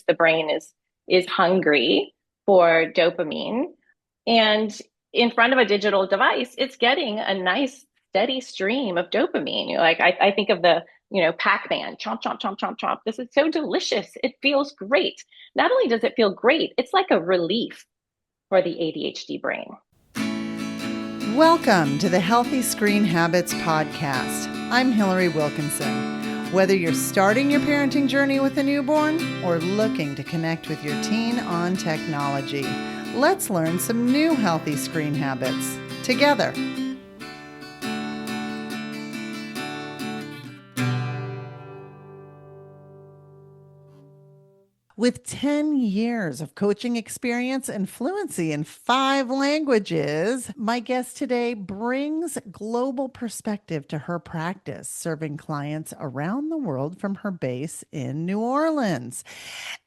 The brain is hungry for dopamine. And in front of a digital device, it's getting a nice steady stream of dopamine. Like I think of the, Pac-Man, chomp, chomp, chomp, chomp, chomp. This is so delicious. It feels great. Not only does it feel great, it's like a relief for the ADHD brain. Welcome to the Healthy Screen Habits Podcast. I'm Hillary Wilkinson. Whether you're starting your parenting journey with a newborn or looking to connect with your teen on technology, let's learn some new healthy screen habits together. With 10 years of coaching experience and fluency in 5 languages, my guest today brings global perspective to her practice, serving clients around the world from her base in New Orleans.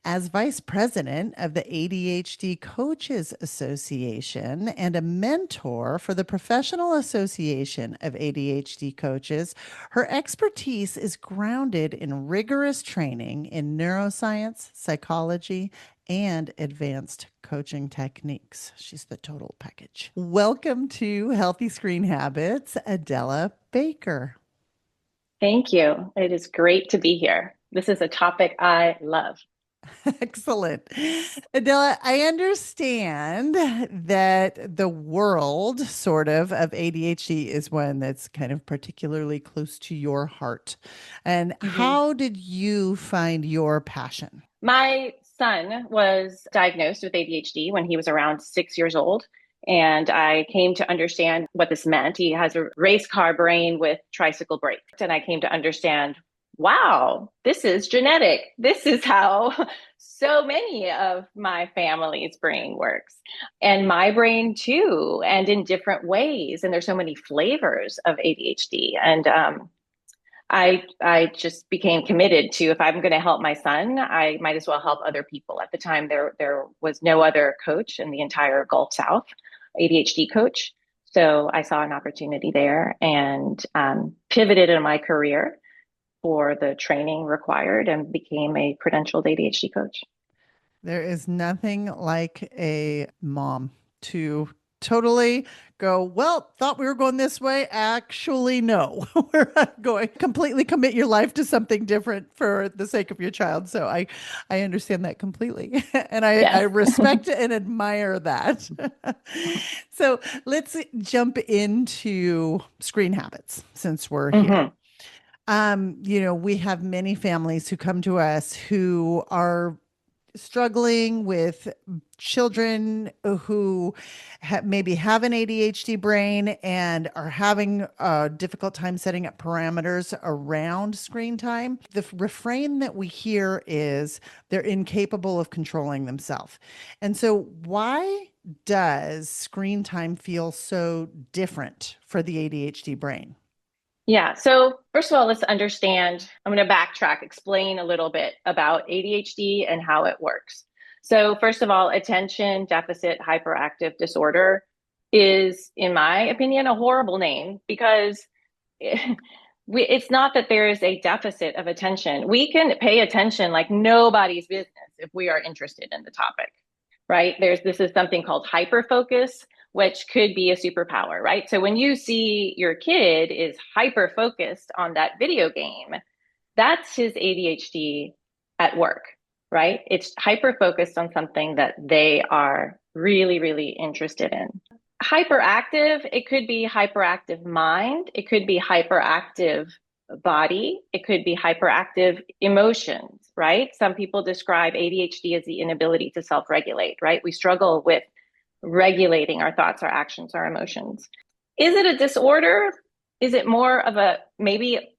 As vice president of the ADHD Coaches Association and a mentor for the Professional Association of ADHD Coaches, her expertise is grounded in rigorous training in neuroscience, psychology, and advanced coaching techniques. She's the total package. Welcome to Healthy Screen Habits, Adela Baker. Thank you. It is great to be here. This is a topic I love. Excellent. Adela, I understand that the world of ADHD is one that's kind of particularly close to your heart. And how did you find your passion? My son was diagnosed with ADHD when he was around 6 years old. And I came to understand what this meant. He has a race car brain with tricycle brakes. And I came to understand, wow, this is genetic. This is how so many of my family's brain works. And my brain too, and in different ways. And there's so many flavors of ADHD. And I just became committed to, if I'm going to help my son, I might as well help other people. At the time, there was no other coach in the entire Gulf South, ADHD coach. So I saw an opportunity there and pivoted in my career for the training required and became a credentialed ADHD coach. There is nothing like a mom to totally go, well, thought we were going this way. Actually, no, we're not going. Completely commit your life to something different for the sake of your child. So I understand that completely. And I respect and admire that. So let's jump into screen habits since we're here. We have many families who come to us who are struggling with children who maybe have an ADHD brain and are having a difficult time setting up parameters around screen time. The refrain that we hear is they're incapable of controlling themselves. And so why does screen time feel so different for the ADHD brain? Yeah. So first of all, let's understand, I'm going to backtrack, explain a little bit about ADHD and how it works. So first of all, attention deficit hyperactive disorder is, in my opinion, a horrible name because it's not that there is a deficit of attention. We can pay attention like nobody's business if we are interested in the topic, right? This is something called hyperfocus, which could be a superpower, right? So when you see your kid is hyper focused on that video game, that's his ADHD at work, right? It's hyper focused on something that they are really, really interested in. Hyperactive, it could be hyperactive mind, it could be hyperactive body, it could be hyperactive emotions, right? Some people describe ADHD as the inability to self-regulate, right? We struggle with regulating our thoughts, our actions, our emotions. Is it a disorder? Is it more of maybe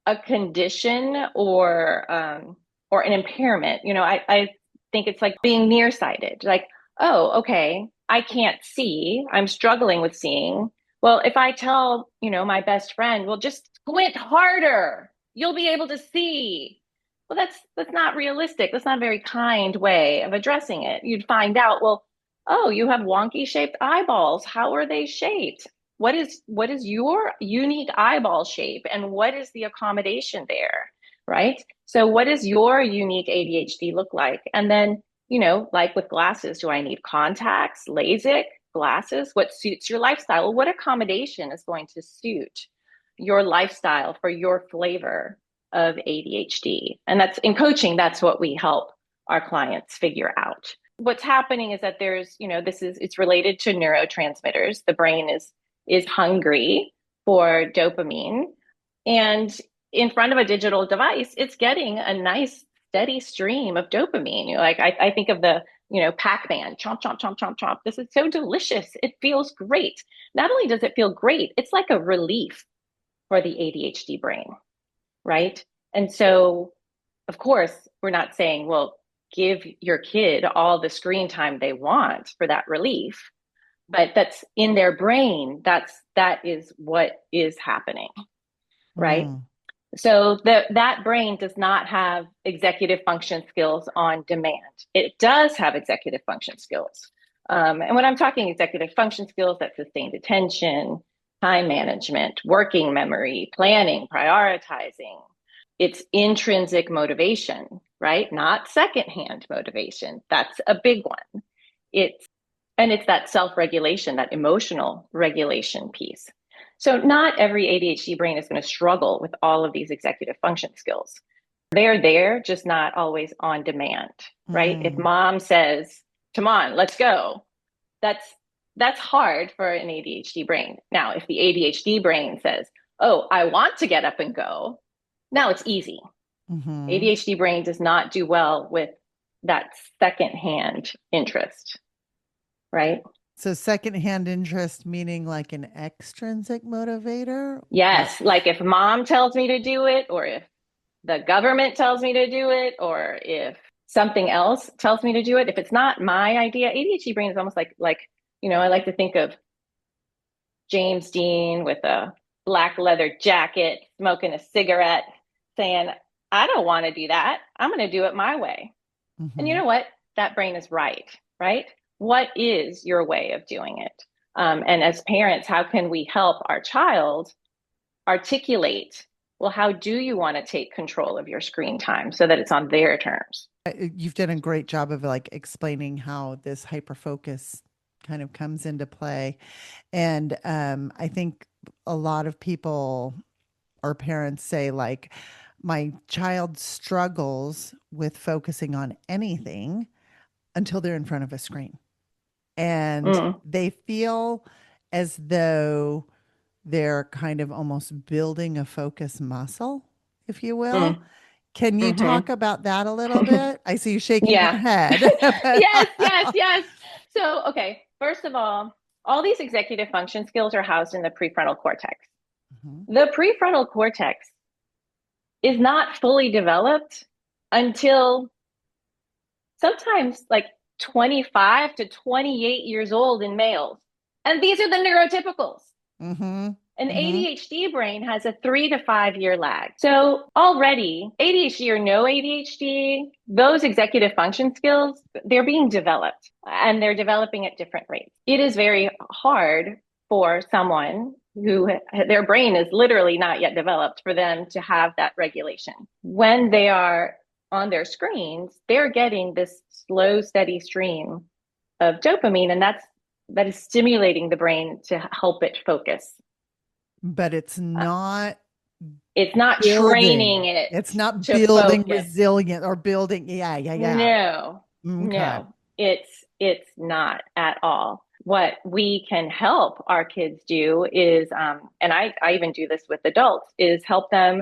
a condition or an impairment? I think it's like being nearsighted. Like, oh, okay, I can't see. I'm struggling with seeing. Well, if I tell, my best friend, well, just squint harder, you'll be able to see. Well, that's not realistic. That's not a very kind way of addressing it. You'd find out, well, oh, you have wonky shaped eyeballs. How are they shaped? What is your unique eyeball shape and what is the accommodation there? right? So what does your unique ADHD look like? And then, like with glasses, do I need contacts, LASIK, glasses? What suits your lifestyle? What accommodation is going to suit your lifestyle for your flavor of ADHD? And that's in coaching, that's what we help our clients figure out. What's happening is that there's, it's related to neurotransmitters. The brain is hungry for dopamine. And in front of a digital device, it's getting a nice steady stream of dopamine. Like I think of the, Pac-Man, chomp, chomp, chomp, chomp, chomp. This is so delicious. It feels great. Not only does it feel great, it's like a relief for the ADHD brain, right? And so, of course, we're not saying, well, give your kid all the screen time they want for that relief, but that's in their brain. That is what is happening, right? Mm. So that brain does not have executive function skills on demand. It does have executive function skills. And when I'm talking executive function skills, that's sustained attention, time management, working memory, planning, prioritizing. It's intrinsic motivation, right? Not secondhand motivation. That's a big one. It's that self-regulation, that emotional regulation piece. So not every ADHD brain is going to struggle with all of these executive function skills. They're there, just not always on demand, right? If mom says, come on, let's go, that's hard for an ADHD brain. Now, if the ADHD brain says, oh, I want to get up and go, now it's easy. ADHD brain does not do well with that secondhand interest, right? So secondhand interest meaning like an extrinsic motivator? Yes, like if mom tells me to do it, or if the government tells me to do it, or if something else tells me to do it, if it's not my idea, ADHD brain is almost like I like to think of James Dean with a black leather jacket, smoking a cigarette, saying, I don't want to do that. I'm going to do it my way. And you know what? That brain is right? What is your way of doing it? And as parents, how can we help our child articulate, well, how do you want to take control of your screen time so that it's on their terms? You've done a great job of like explaining how this hyper focus kind of comes into play. And I think a lot of people or parents say, like, my child struggles with focusing on anything until they're in front of a screen. And they feel as though they're kind of almost building a focus muscle, if you will. Can you talk about that a little bit? I see you shaking your Yeah. head. Yes. So, okay, first of all these executive function skills are housed in the prefrontal cortex. The prefrontal cortex is not fully developed until sometimes like 25 to 28 years old in males. And these are the neurotypicals. An ADHD brain has a 3 to 5 year lag. So already, ADHD or no ADHD, those executive function skills, they're being developed and they're developing at different rates. It is very hard for someone who their brain is literally not yet developed for them to have that regulation. When they are on their screens, they're getting this slow, steady stream of dopamine, and that is stimulating the brain to help it focus. But it's not training it. It's not to building focus. resilient or building. Yeah. No, Okay. no, it's not at all. What we can help our kids do is, and I even do this with adults, is help them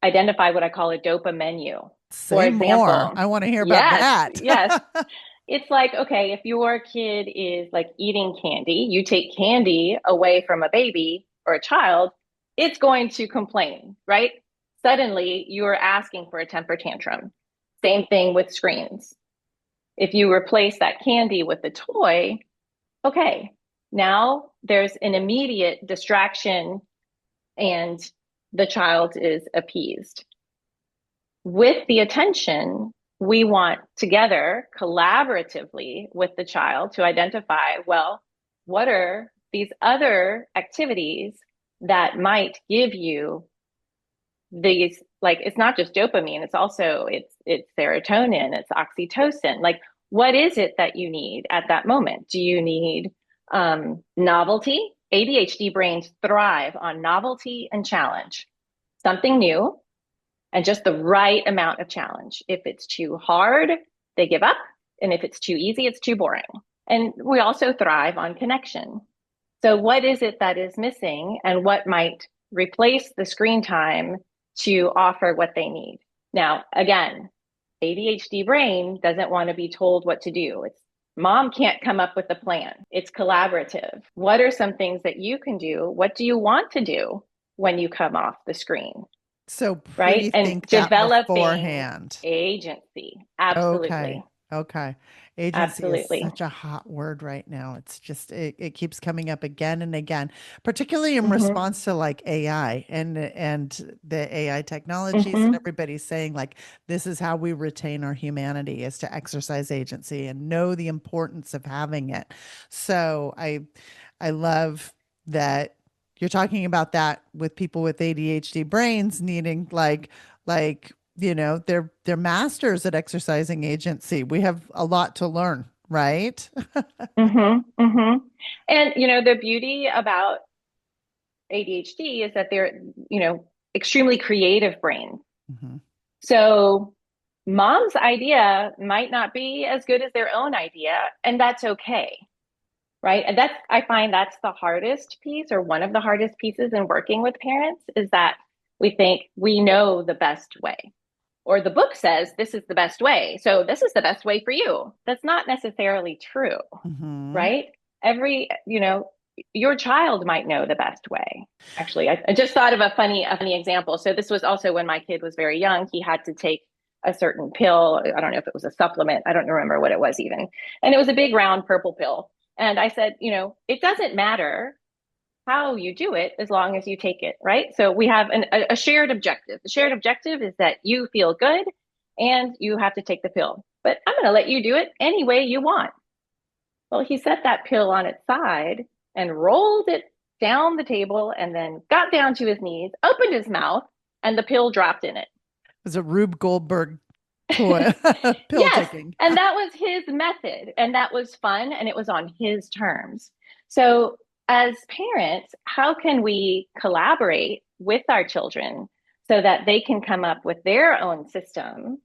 identify what I call a dopa menu. For Say example, more. I want to hear about that. Yes. It's like, okay, if your kid is like eating candy, you take candy away from a baby or a child, it's going to complain, right? Suddenly you're asking for a temper tantrum. Same thing with screens. If you replace that candy with a toy, okay, now there's an immediate distraction and the child is appeased. With the attention, we want together, collaboratively with the child to identify, well, what are these other activities that might give you these, like, it's not just dopamine, it's also, it's serotonin, it's oxytocin. Like, what is it that you need at that moment? Do you need novelty? ADHD brains thrive on novelty and challenge, something new, and just the right amount of challenge. If it's too hard, they give up. And if it's too easy, it's too boring. And we also thrive on connection. So what is it that is missing, and what might replace the screen time to offer what they need? Now, again, ADHD brain doesn't want to be told what to do. It's mom can't come up with a plan. It's collaborative. What are some things that you can do? What do you want to do when you come off the screen? So Right? And pre-think that developing beforehand. agency. Absolutely. Okay. Agency is Absolutely. such a hot word right now. It's just it keeps coming up again and again, particularly in Mm-hmm. response to like AI and the AI technologies, and Mm-hmm. everybody's saying like this is how we retain our humanity, is to exercise agency and know the importance of having it. So I love that you're talking about that with people with ADHD brains needing like they're masters at exercising agency. We have a lot to learn, right? Mm-hmm. Mm-hmm. And, the beauty about ADHD is that they're, extremely creative brains. Mhm. So mom's idea might not be as good as their own idea, and that's okay. Right. And I find that's the hardest piece, or one of the hardest pieces in working with parents, is that we think we know the best way, or the book says this is the best way. So this is the best way for you. That's not necessarily true. Mhm. Right. Your child might know the best way. Actually, I just thought of a funny example. So this was also when my kid was very young. He had to take a certain pill. I don't know if it was a supplement. I don't remember what it was even. And it was a big round purple pill. And I said, it doesn't matter how you do it as long as you take it, right? So we have a shared objective. The shared objective is that you feel good and you have to take the pill. But I'm going to let you do it any way you want. Well, he set that pill on its side and rolled it down the table, and then got down to his knees, opened his mouth, and the pill dropped in it. It was a Rube Goldberg toy pill Yes. taking. And that was his method. And that was fun. And it was on his terms. So, as parents, how can we collaborate with our children so that they can come up with their own system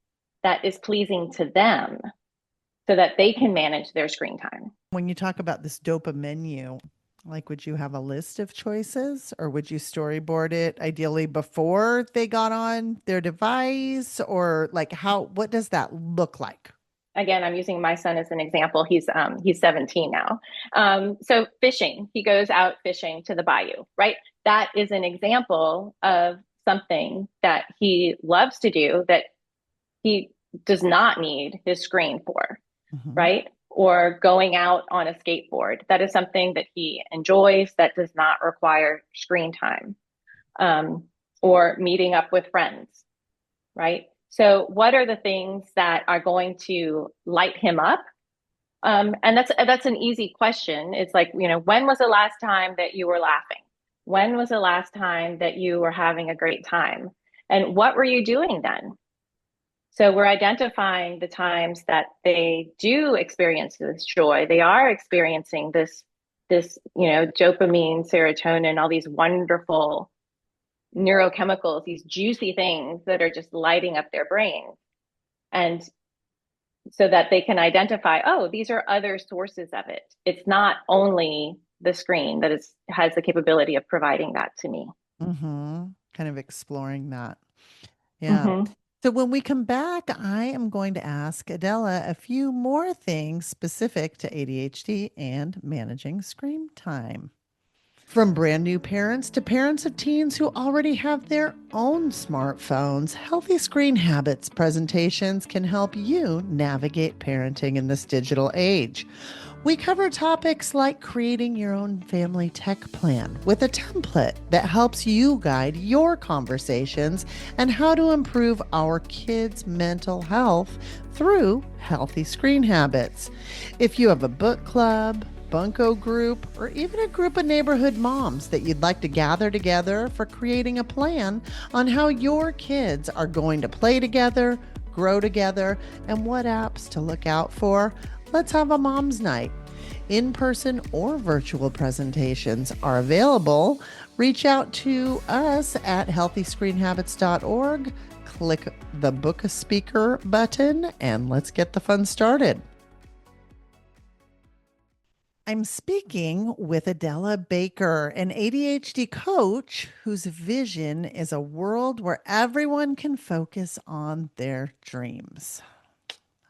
that is pleasing to them, so that they can manage their screen time? When you talk about this dopa menu, like, would you have a list of choices, or would you storyboard it ideally before they got on their device, or like what does that look like? Again, I'm using my son as an example. He's 17 now. So fishing, he goes out fishing to the bayou, right? That is an example of something that he loves to do that he does not need his screen for, Mhm. right? Or going out on a skateboard. That is something that he enjoys, that does not require screen time. Or meeting up with friends, right? So what are the things that are going to light him up? And that's an easy question. It's like, when was the last time that you were laughing? When was the last time that you were having a great time? And what were you doing then? So we're identifying the times that they do experience this joy. They are experiencing this, dopamine, serotonin, all these wonderful neurochemicals, these juicy things that are just lighting up their brains. And so that they can identify, oh, these are other sources of it. It's not only the screen that has the capability of providing that to me. Mm-hmm. Kind of exploring that. Yeah. Mm-hmm. So when we come back, I am going to ask Adela a few more things specific to ADHD and managing screen time. From brand new parents to parents of teens who already have their own smartphones, Healthy Screen Habits presentations can help you navigate parenting in this digital age. We cover topics like creating your own family tech plan with a template that helps you guide your conversations, and how to improve our kids' mental health through healthy screen habits. If you have a book club, bunco group, or even a group of neighborhood moms that you'd like to gather together for creating a plan on how your kids are going to play together, grow together, and what apps to look out for, let's have a mom's night. In-person or virtual presentations are available. Reach out to us at healthyscreenhabits.org. Click the Book a Speaker button and let's get the fun started. I'm speaking with Adela Baker, an ADHD coach whose vision is a world where everyone can focus on their dreams.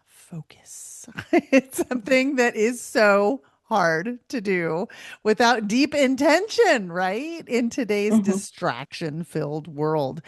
Focus. It's something that is so hard to do without deep intention, right? In today's distraction-filled world.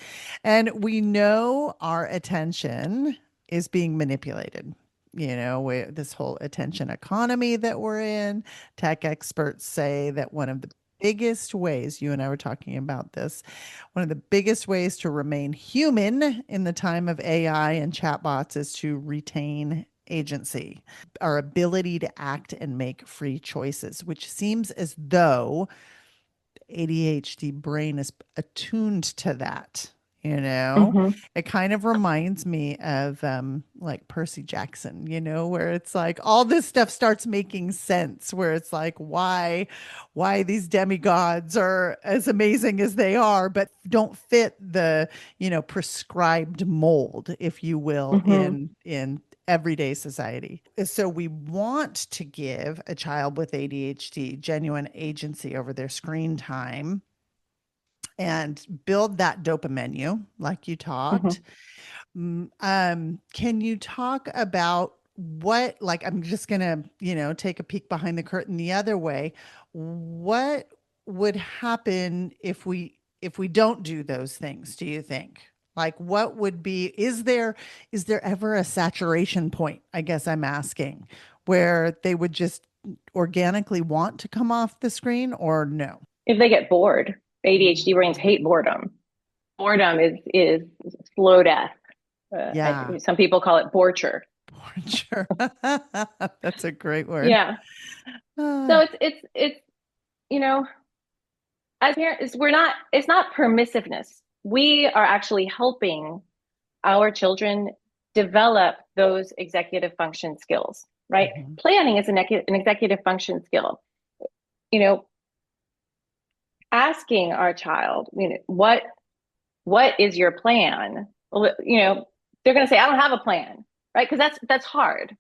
And we know our attention is being manipulated. This whole attention economy that we're in, tech experts say that one of the biggest ways, you and I were talking about this, one of the biggest ways to remain human in the time of AI and chatbots is to retain agency, our ability to act and make free choices, which seems as though the ADHD brain is attuned to that. It kind of reminds me of like Percy Jackson, where it's like all this stuff starts making sense, where it's like why these demigods are as amazing as they are, but don't fit the, prescribed mold, if you will, in everyday society. So we want to give a child with ADHD genuine agency over their screen time and build that dopamine menu, like you talked. Can you talk about what, like, I'm just going to, take a peek behind the curtain the other way. What would happen if we don't do those things, do you think? Like, what would be, is there ever a saturation point, I guess I'm asking, where they would just organically want to come off the screen, or no? If they get bored, ADHD brains hate boredom. Boredom is slow death. Yeah. Some people call it borture. Sure. That's a great word. Yeah. So it's as parents, it's not permissiveness. We are actually helping our children develop those executive function skills, right? Planning is an executive function skill. Asking our child, what is your plan? Well, they're going to say, I don't have a plan, right? Because that's hard.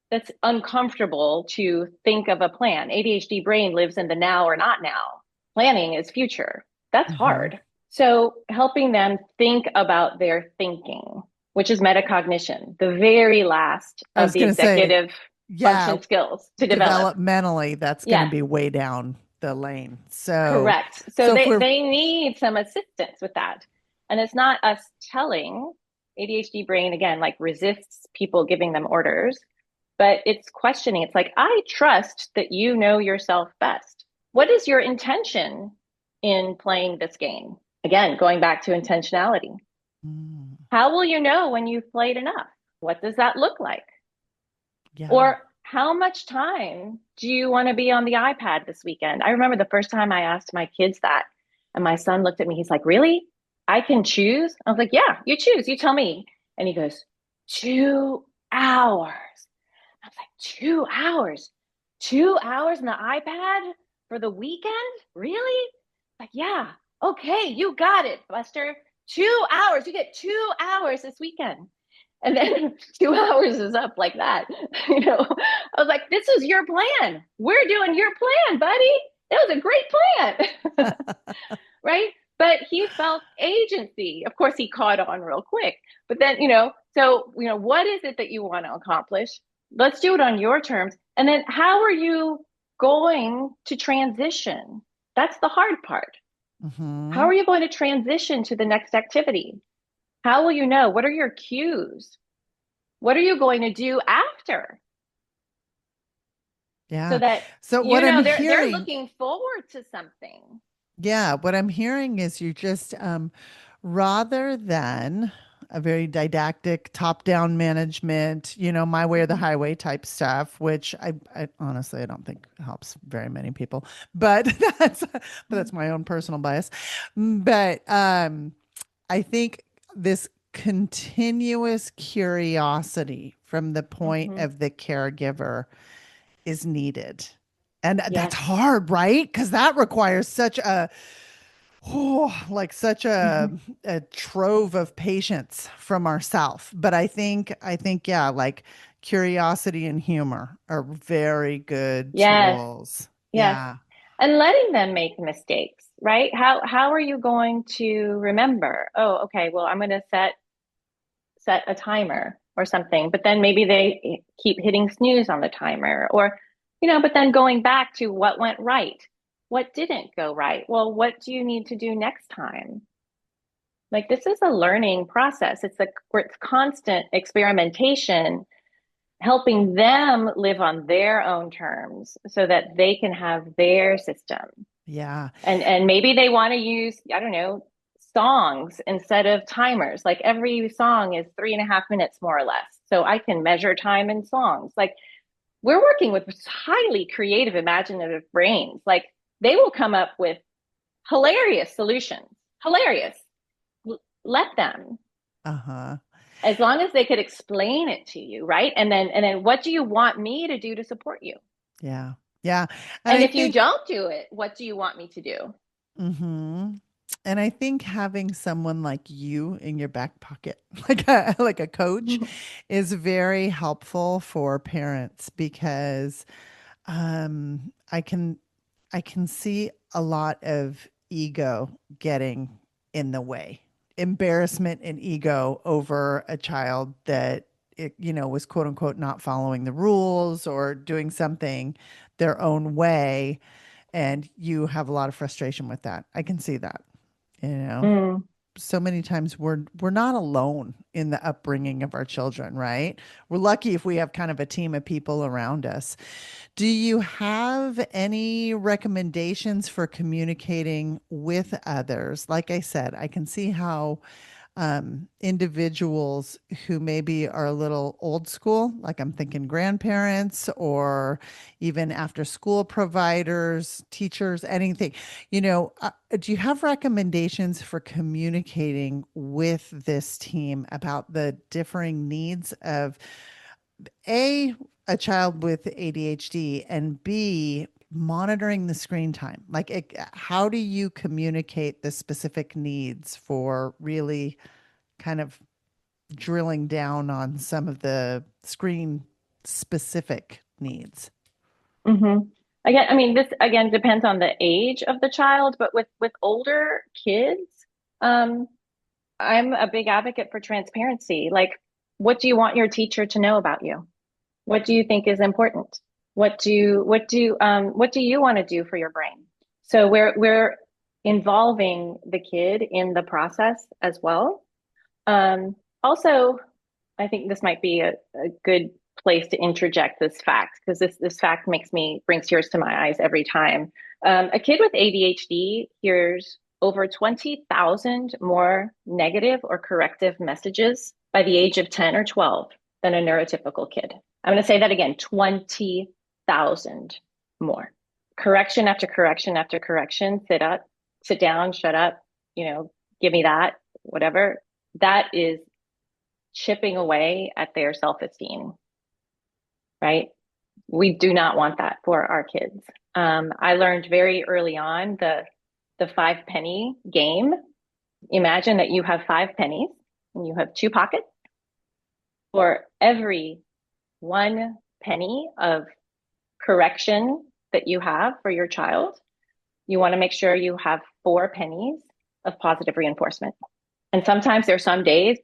That's uncomfortable to think of a plan. ADHD brain lives in the now or not now. Planning is future. That's hard. So helping them think about their thinking, which is metacognition, the very last of the executive function skills to develop. Developmentally, that's going to be way down the lane. So correct. So they need some assistance with that. And it's not us telling. ADHD brain, again, like resists people giving them orders, but it's questioning. It's like, I trust that you know yourself best. What is your intention in playing this game? Again, going back to intentionality. How will you know when you've played enough? What does that look like? Yeah. Or how much time do you want to be on the iPad this weekend? I remember the first time I asked my kids that, and my son looked at me. He's like, really? I can choose? I was like, yeah, you choose. You tell me. And he goes, 2 hours. I was like, 2 hours? 2 hours on the iPad for the weekend? Really? Like, yeah. Okay, you got it, Buster. 2 hours. You get 2 hours this weekend. And then 2 hours is up like that. I was like, this is your plan. We're doing your plan, buddy. That was a great plan. Right? But he felt agency. Of course, he caught on real quick. But then, what is it that you want to accomplish? Let's do it on your terms. And then how are you going to transition? That's the hard part. How are you going to transition to the next activity? How will you know? What are your cues? What are you going to do after? Yeah. So that they're looking forward to something. Yeah, what I'm hearing is you just rather than a very didactic top-down management, my way or the highway type stuff, which I honestly I don't think helps very many people, but that's my own personal bias. But I think this continuous curiosity from the point Mm-hmm. of the caregiver is needed. And that's Yes. hard, right? Because that requires such a like such a trove of patience from ourself. But I think yeah, like curiosity and humor are very good Yes. tools. Yes. Yeah. And letting them make mistakes, right? How are you going to remember? Oh, okay, well, I'm going to set a timer or something, but then maybe they keep hitting snooze on the timer or but then going back to what went right. What didn't go right? Well, what do you need to do next time? Like this is a learning process. It's constant experimentation, helping them live on their own terms so that they can have their system. Yeah. And maybe they want to use, I don't know, songs instead of timers. Like every song is 3.5 minutes more or less. So I can measure time in songs. Like we're working with highly creative, imaginative brains. Like they will come up with hilarious solutions. Hilarious. Let them. Uh-huh. As long as they could explain it to you, right? And then what do you want me to do to support you? Yeah. Yeah. And And I if you think don't do it, what do you want me to do? mhm. And I think having someone like you in your back pocket, like a coach, is very helpful for parents because I can see a lot of ego getting in the way, embarrassment and ego over a child that was quote unquote not following the rules or doing something their own way, and you have a lot of frustration with that. I can see that. You know, Mm. so many times we're not alone in the upbringing of our children, right? We're lucky if we have kind of a team of people around us. Do you have any recommendations for communicating with others? Like I said, I can see how individuals who maybe are a little old school, like I'm thinking grandparents or even after school providers, teachers, anything, do you have recommendations for communicating with this team about the differing needs of a a child with ADHD and B monitoring the screen time? Like how do you communicate the specific needs for really kind of drilling down on some of the screen specific needs? hmm Again, I mean, this again depends on the age of the child, but with older kids, um, I'm a big advocate for transparency. Like, what do you want your teacher to know about you? What do you think is important? What do you want to do for your brain? So we're involving the kid in the process as well. Also, I think this might be a good place to interject this fact because this fact brings tears to my eyes every time. A kid with ADHD hears over 20,000 more negative or corrective messages by the age of 10 or 12 than a neurotypical kid. I'm going to say that again, 20,000 more. Correction after correction after correction, sit up, sit down, shut up, give me that, whatever. That is chipping away at their self-esteem, right? We do not want that for our kids. I learned very early on the 5 penny game. Imagine that you have 5 pennies and you have two pockets. For every 1 penny of correction that you have for your child, you want to make sure you have 4 pennies of positive reinforcement. And sometimes there's some days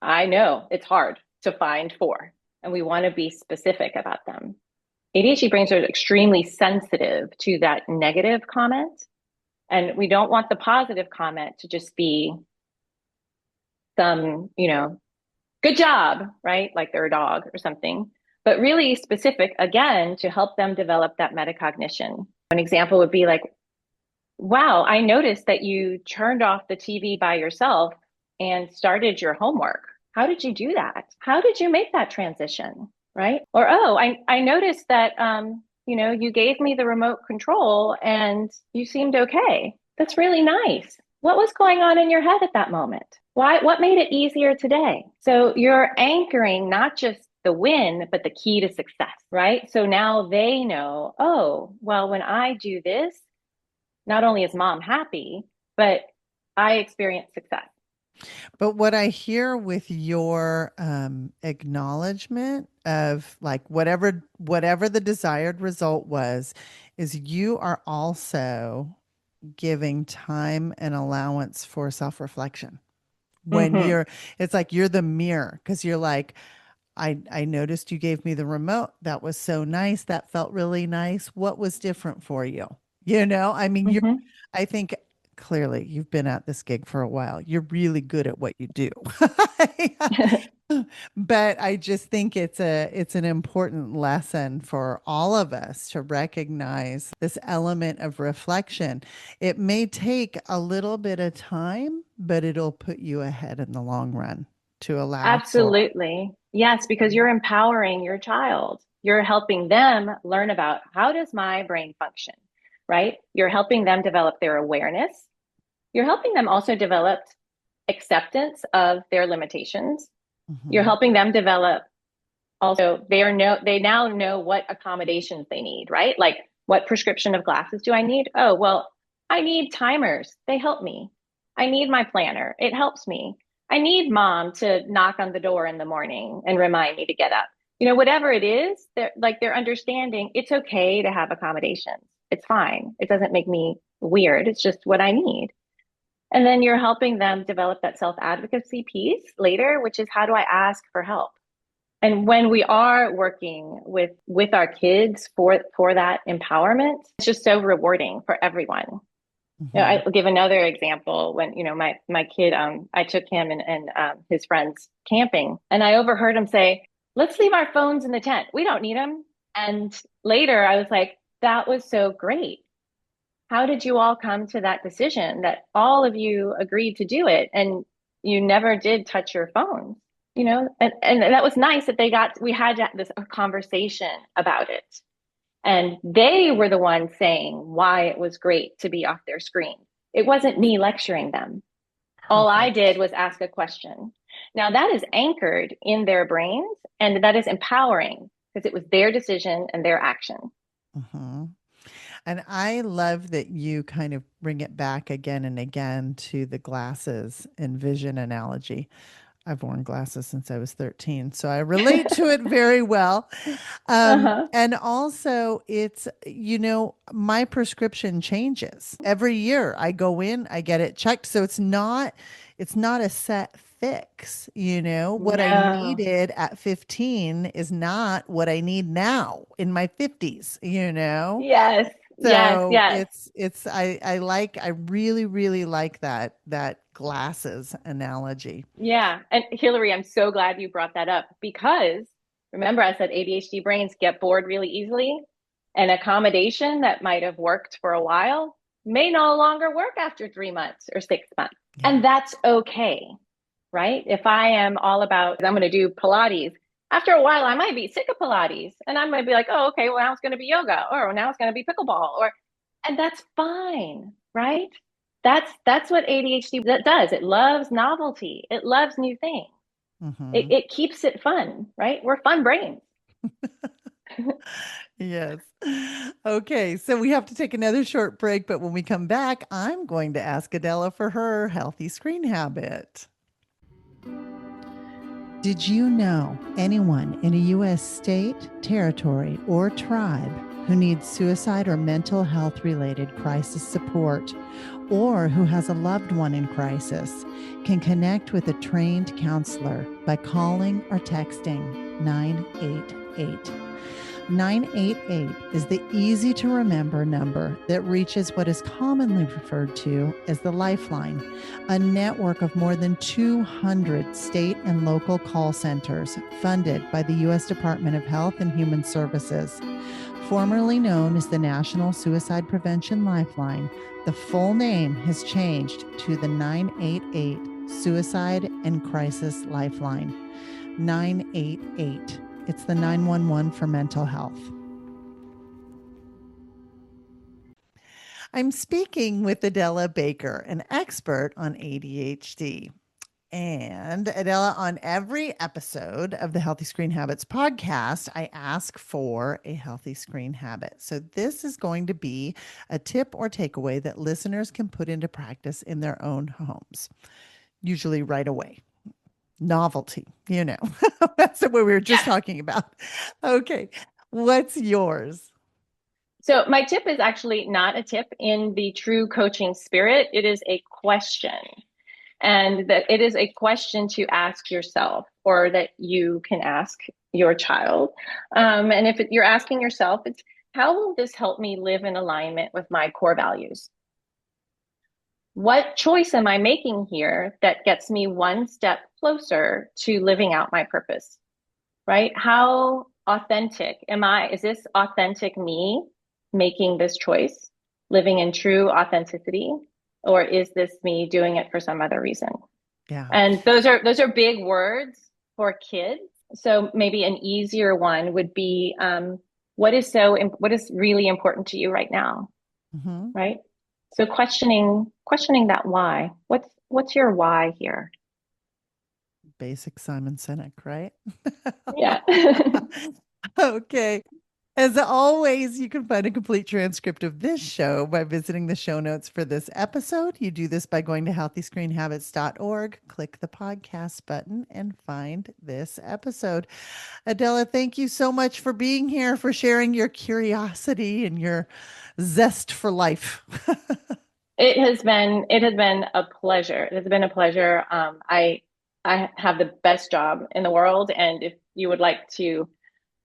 I know it's hard to find four, and we want to be specific about them. ADHD brains are extremely sensitive to that negative comment, and we don't want the positive comment to just be some, good job, right? Like they're a dog or something, but really specific again to help them develop that metacognition. An example would be like, wow, I noticed that you turned off the TV by yourself and started your homework. how did you do that? How did you make that transition? Right? Or, oh, I noticed that, you gave me the remote control and you seemed okay. That's really nice. What was going on in your head at that moment? What made it easier today? So you're anchoring not just the win, but the key to success, right? So now they know, oh, well, when I do this, not only is mom happy, but I experience success. But what I hear with your acknowledgement of like whatever the desired result was, is you are also giving time and allowance for self-reflection. When Mm-hmm. it's like you're the mirror because you're like, I noticed you gave me the remote. That was so nice. That felt really nice. What was different for you? I mean, Mm-hmm. I think clearly you've been at this gig for a while. You're really good at what you do. But I just think it's an important lesson for all of us to recognize this element of reflection. It may take a little bit of time, but it'll put you ahead in the long run to allow for. Absolutely. Yes, because you're empowering your child. You're helping them learn about how does my brain function, right? You're helping them develop their awareness. You're helping them also develop acceptance of their limitations. You're Mhm. helping them develop also they now know what accommodations they need, right? Like what prescription of glasses do I need? Oh, well, I need timers. They help me. I need my planner. It helps me. I need mom to knock on the door in the morning and remind me to get up. Whatever it is, they're understanding it's okay to have accommodations. It's fine. It doesn't make me weird. It's just what I need. And then you're helping them develop that self-advocacy piece later, which is how do I ask for help? And when we are working with our kids for that empowerment, it's just so rewarding for everyone. Mhm. I'll give another example. When my kid, I took him and his friends camping, and I overheard him say, "Let's leave our phones in the tent. We don't need them." And later, I was like, "That was so great. How did you all come to that decision that all of you agreed to do it and you never did touch your phones?" And that was nice that we had this conversation about it. And they were the ones saying why it was great to be off their screen. It wasn't me lecturing them. All I did Perfect. was ask a question. Now that is anchored in their brains and that is empowering because it was their decision and their action. Mhm. And I love that you kind of bring it back again and again to the glasses and vision analogy. I've worn glasses since I was 13, so I relate to it very well. Uh-huh. And also it's, my prescription changes every year. I go in, I get it checked. So it's not a set fix. What I No. needed at 15 is not what I need now in my 50s. Yes. Yes. So Yes. I really, really like that glasses analogy. Yeah. And Hillary, I'm so glad you brought that up because remember, I said ADHD brains get bored really easily. An accommodation that might have worked for a while may no longer work after 3 months or 6 months. Yeah. And that's okay, right? If I am all about, I'm going to do Pilates, after a while, I might be sick of Pilates and I might be like, oh, okay, well, now it's going to be yoga or now it's going to be pickleball and that's fine, right? That's what ADHD does. It loves novelty. It loves new things. It, Hmm. it keeps it fun, right? We're fun brains. Yes. Okay, so we have to take another short break, but when we come back, I'm going to ask Adela for her healthy screen habit. Did you know anyone in a U.S. state, territory, or tribe who needs suicide or mental health related crisis support, or who has a loved one in crisis, can connect with a trained counselor by calling or texting 988. 988 is the easy to remember number that reaches what is commonly referred to as the Lifeline, a network of more than 200 state and local call centers funded by the U.S. Department of Health and Human Services. Formerly known as the National Suicide Prevention Lifeline, the full name has changed to the 988 Suicide and Crisis Lifeline, 988. It's the 911 for mental health. I'm speaking with Adela Baker, an expert on ADHD. And Adela, on every episode of the Healthy Screen Habits podcast, I ask for a healthy screen habit. So this is going to be a tip or takeaway that listeners can put into practice in their own homes, usually right away. Novelty, that's what we were just talking about. Okay, what's yours? So my tip is actually not a tip in the true coaching spirit. It is a question. And that it is a question to ask yourself, or that you can ask your child. And if you're asking yourself, it's how will this help me live in alignment with my core values? What choice am I making here that gets me one step closer to living out my purpose, right? How authentic am I? Is this authentic me making this choice, living in true authenticity? Or is this me doing it for some other reason? Yeah. And those are big words for kids. So maybe an easier one would be, what is really important to you right now? Mm-hmm. Right? So questioning that why. What's your why here? Basic Simon Sinek, right? Yeah. Okay. As always, you can find a complete transcript of this show by visiting the show notes for this episode. You do this by going to healthyscreenhabits.org, click the podcast button, and find this episode. Adela, thank you so much for being here, for sharing your curiosity and your zest for life. It has been a pleasure. It has been a pleasure. I have the best job in the world, and if you would like to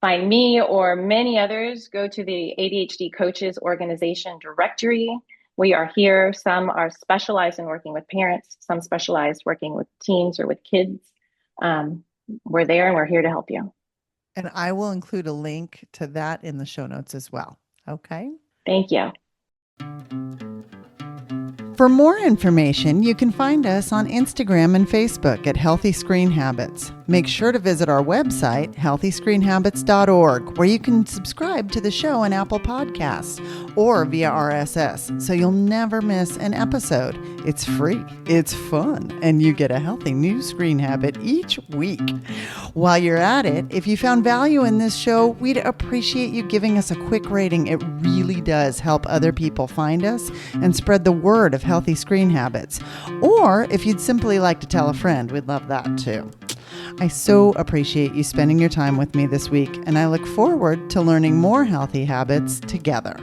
find me or many others, go to the ADHD Coaches Organization directory. We are here. Some are specialized in working with parents, some specialized working with teens or with kids. We're there and we're here to help you. And I will include a link to that in the show notes as well. Okay. Thank you. For more information, you can find us on Instagram and Facebook at Healthy Screen Habits. Make sure to visit our website, healthyscreenhabits.org, where you can subscribe to the show on Apple Podcasts or via RSS, so you'll never miss an episode. It's free, it's fun, and you get a healthy new screen habit each week. While you're at it, if you found value in this show, we'd appreciate you giving us a quick rating. It really does help other people find us and spread the word of healthy screen habits. Or if you'd simply like to tell a friend, we'd love that too. I so appreciate you spending your time with me this week, and I look forward to learning more healthy habits together.